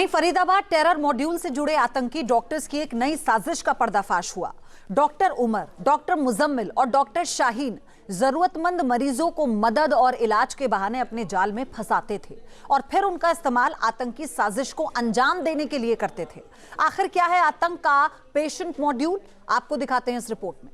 Faridabad terror module से जुड़े आतंकी डॉक्टर्स की एक नई साजिश का पर्दाफाश हुआ। डॉक्टर उमर, डॉक्टर मुजम्मिल और डॉक्टर शाहीन जरूरतमंद मरीजों को मदद और इलाज के बहाने अपने जाल में फंसाते थे और फिर उनका इस्तेमाल आतंकी साजिश को अंजाम देने के लिए करते थे। आखिर क्या है आतंक का पेशेंट मॉड्यूल, आपको दिखाते हैं इस रिपोर्ट में।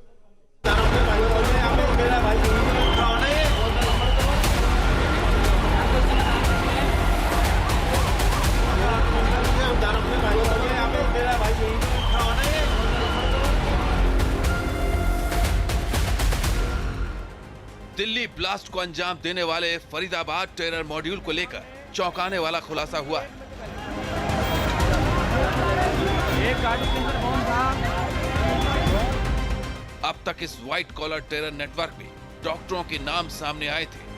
दिल्ली ब्लास्ट को अंजाम देने वाले फरीदाबाद टेरर मॉड्यूल को लेकर चौंकाने वाला खुलासा हुआ है। अब तक इस व्हाइट कॉलर टेरर नेटवर्क में डॉक्टरों के नाम सामने आए थे।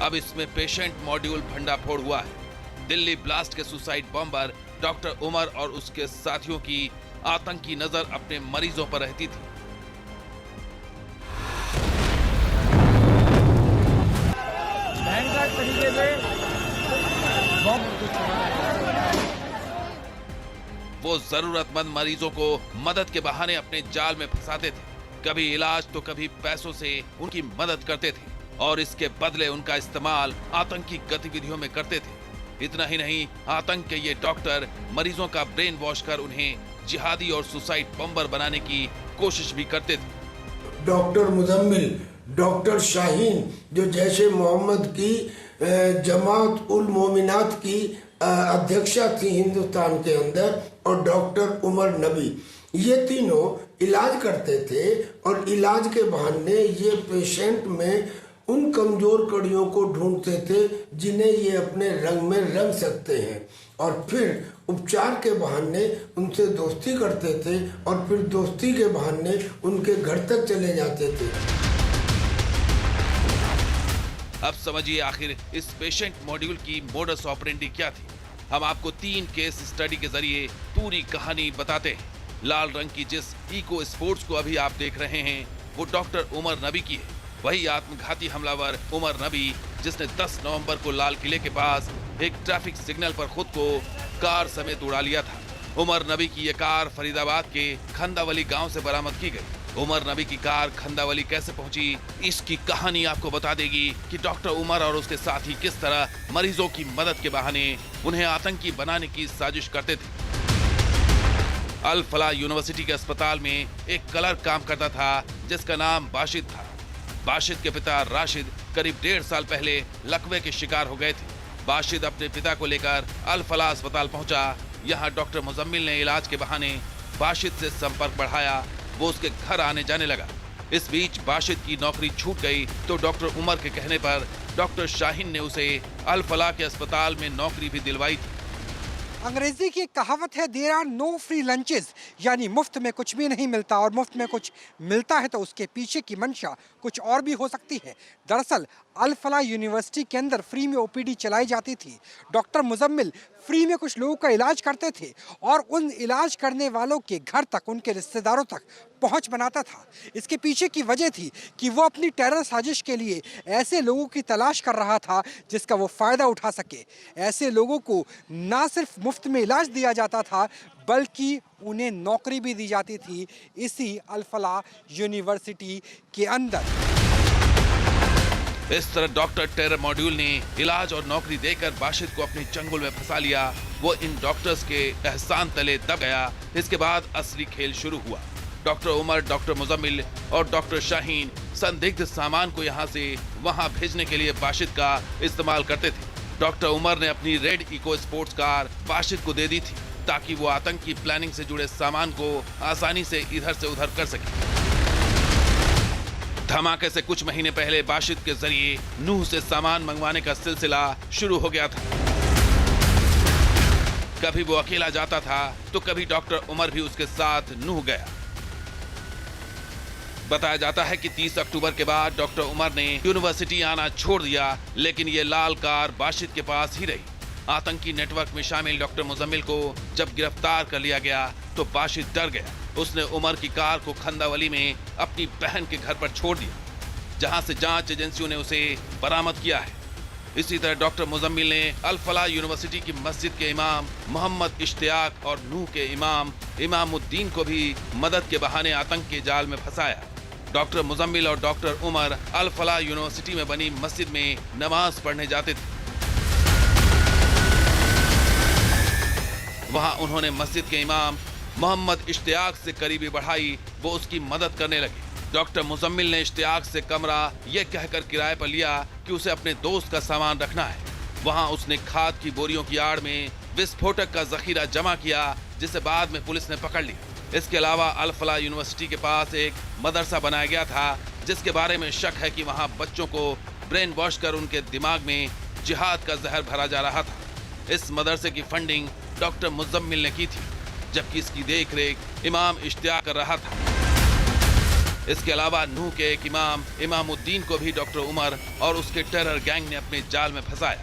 अब इसमें पेशेंट मॉड्यूल भंडाफोड़ हुआ है। दिल्ली ब्लास्ट के सुसाइड बॉम्बर डॉक्टर उमर और उसके साथियों की आतंकी नजर अपने मरीजों पर रहती थी। वो जरूरतमंद मरीजों को मदद के बहाने अपने जाल में फंसाते थे। कभी इलाज तो कभी पैसों से उनकी मदद करते थे और इसके बदले उनका इस्तेमाल आतंकी गतिविधियों में करते थे। इतना ही नहीं, आतंक के ये डॉक्टर मरीजों का ब्रेन वॉश कर उन्हें जिहादी और सुसाइड बम्बर बनाने की कोशिश भी करते थे। डॉक्टर मुजम्मिल, डॉक्टर शाहीन जो जैशे मोहम्मद की जमात उल मोमिनात की अध्यक्षा थी हिंदुस्तान के अंदर, और डॉक्टर उमर नबी, ये तीनों इलाज करते थे और इलाज के बहाने ये पेशेंट में उन कमजोर कड़ियों को ढूंढते थे जिन्हें ये अपने रंग में रंग सकते हैं, और फिर उपचार के बहाने उनसे दोस्ती करते थे और फिर दोस्ती के बहाने उनके घर तक चले जाते थे। अब समझिए आखिर इस पेशेंट मॉड्यूल की मोडस ऑपरेंडी क्या थी। हम आपको 3 केस स्टडी के जरिए पूरी कहानी बताते हैं। लाल रंग की जिस इको स्पोर्ट्स को अभी आप देख रहे हैं वो डॉक्टर उमर नबी की है। वही आत्मघाती हमलावर उमर नबी जिसने 10 नवंबर को लाल किले के पास एक ट्रैफिक सिग्नल पर खुद को कार समेत उड़ा लिया था। उमर नबी की ये कार फरीदाबाद के खंदावली गांव से बरामद की गई। उमर नबी की कार खंदावली कैसे पहुंची, इसकी कहानी आपको बता देगी कि डॉक्टर उमर और उसके साथी किस तरह मरीजों की मदद के बहाने उन्हें आतंकी बनाने की साजिश करते थे। अल फलाह यूनिवर्सिटी के अस्पताल में एक क्लर्क काम करता था जिसका नाम बाशिद था। बाशिद के पिता राशिद करीब 1.5 साल पहले लकवे के शिकार हो गए थे। बाशिद अपने पिता को लेकर अल फलाह अस्पताल पहुंचा। यहां डॉक्टर मुजम्मिल ने इलाज के बहाने बाशिद से संपर्क बढ़ाया। वो उसके घर आने जाने लगा। इस बीच बाशिद की नौकरी छूट गई तो डॉक्टर उमर के कहने पर डॉक्टर शाहीन ने उसे अल फलाह के अस्पताल में नौकरी भी दिलवाई थी। अंग्रेजी की एक कहावत है, there are no free lunches, यानी मुफ्त में कुछ भी नहीं मिलता, और मुफ्त में कुछ मिलता है तो उसके पीछे की मंशा कुछ और भी हो सकती है। दरअसल अल फलाह यूनिवर्सिटी के अंदर फ्री में ओपीडी चलाई जाती थी। डॉक्टर मुजम्मिल फ्री में कुछ लोगों का इलाज करते थे और उन इलाज करने वालों के घर तक, उनके रिश्तेदारों तक पहुंच बनाता था। इसके पीछे की वजह थी कि वो अपनी टेरर साजिश के लिए ऐसे लोगों की तलाश कर रहा था जिसका वो फ़ायदा उठा सके। ऐसे लोगों को ना सिर्फ मुफ्त में इलाज दिया जाता था बल्कि उन्हें नौकरी भी दी जाती थी इसी अल फलाह यूनिवर्सिटी के अंदर। इस तरह डॉक्टर टेरर मॉड्यूल ने इलाज और नौकरी देकर बाशिद को अपने चंगुल में फंसा लिया। वो इन डॉक्टर्स के एहसान तले दब गया। इसके बाद असली खेल शुरू हुआ। डॉक्टर उमर, डॉक्टर मुजम्मिल और डॉक्टर शाहीन संदिग्ध सामान को यहाँ से वहाँ भेजने के लिए बाशिद का इस्तेमाल करते थे। डॉक्टर उमर ने अपनी red eco sports car Bashid को दे दी थी ताकि वो आतंकी प्लानिंग से जुड़े सामान को आसानी से इधर से उधर कर सके। धमाके से कुछ महीने पहले बाशिद के जरिए नूह से सामान मंगवाने का सिलसिला शुरू हो गया था। कभी वो अकेला जाता था तो कभी डॉक्टर उमर भी उसके साथ नूह गया। बताया जाता है कि 30 अक्टूबर के बाद डॉक्टर उमर ने यूनिवर्सिटी आना छोड़ दिया, लेकिन ये लाल कार बाशिद के पास ही रही। आतंकी नेटवर्क में शामिल डॉक्टर मुजम्मिल को जब गिरफ्तार कर लिया गया तो बाशिद डर गया। उसने उमर की कार को खंदावली में अपनी बहन के घर पर छोड़ दिया। जहां से जांच एजेंसियों ने उसे बरामद किया है। इसी तरह डॉक्टर मुजम्मिल ने अल फलाह यूनिवर्सिटी की मस्जिद के इमाम मोहम्मद इश्तियाक और नूह के इमाम इमामुद्दीन को भी मदद के बहाने आतंक के जाल में फंसाया। डॉक्टर मुजम्मिल और डॉक्टर उमर अल फलाह यूनिवर्सिटी में बनी मस्जिद में नमाज पढ़ने जाते थे। वहां उन्होंने मस्जिद के इमाम मोहम्मद इश्तियाक से करीबी बढ़ाई, वो उसकी मदद करने लगे। डॉक्टर मुजम्मिल ने इश्तियाक से कमरा यह कहकर किराए पर लिया कि उसे अपने दोस्त का सामान रखना है। वहां उसने खाद की बोरियों की आड़ में विस्फोटक का जखीरा जमा किया, जिसे बाद में पुलिस ने पकड़ लिया। इसके अलावा अल फलाह यूनिवर्सिटी के पास एक मदरसा बनाया गया था, जिसके बारे में शक है कि वहां बच्चों को ब्रेन वॉश कर उनके दिमाग में जिहाद का जहर भरा जा रहा था। इस मदरसे की फंडिंग डॉक्टर मुजम्मिल ने की थी, जबकि इसकी देखरेख इमाम इश्तियाक कर रहा था। इसके अलावा नूह के एक इमाम इमामुद्दीन को भी डॉक्टर उमर और उसके टेरर गैंग ने अपने जाल में फंसाया।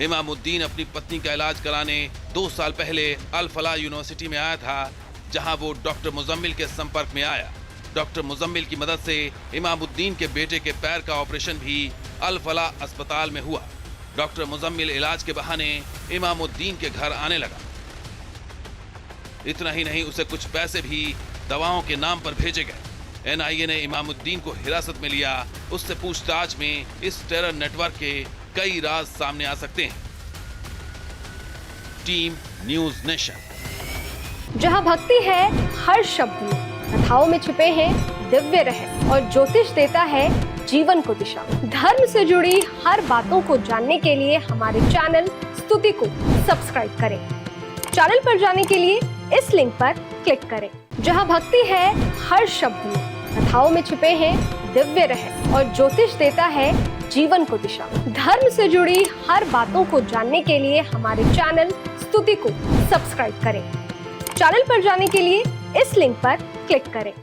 इमामुद्दीन अपनी पत्नी का इलाज कराने 2 साल पहले अल फलाह यूनिवर्सिटी में आया था, जहां वो डॉक्टर मुजम्मिल के संपर्क में आया। डॉक्टर मुजम्मिल की मदद से इमामुद्दीन के बेटे के पैर का ऑपरेशन भी अल फलाह अस्पताल में हुआ। डॉक्टर मुजम्मिल इलाज के बहाने इमामुद्दीन के घर आने लगा। इतना ही नहीं, उसे कुछ पैसे भी दवाओं के नाम पर भेजे गए। एनआईए ने इमामुद्दीन को हिरासत में लिया। उससे पूछताछ में इस टेरर नेटवर्क के कई राज सामने आ सकते हैं। Team news nation. जहां भक्ति है हर शब्द में, कथाओं में छुपे हैं दिव्य रहस्य और ज्योतिष देता है जीवन को दिशा। धर्म से जुड़ी हर बातों को जानने के लिए हमारे चैनल स्तुति को सब्सक्राइब करें। चैनल पर जाने के लिए इस लिंक पर क्लिक करें। जहां भक्ति है हर शब्द में, कथाओं में छुपे हैं दिव्य रहस्य और ज्योतिष देता है जीवन को दिशा। धर्म से जुड़ी हर बातों को जानने के लिए हमारे चैनल स्तुति को सब्सक्राइब करें। चैनल पर जाने के लिए इस लिंक पर क्लिक करें।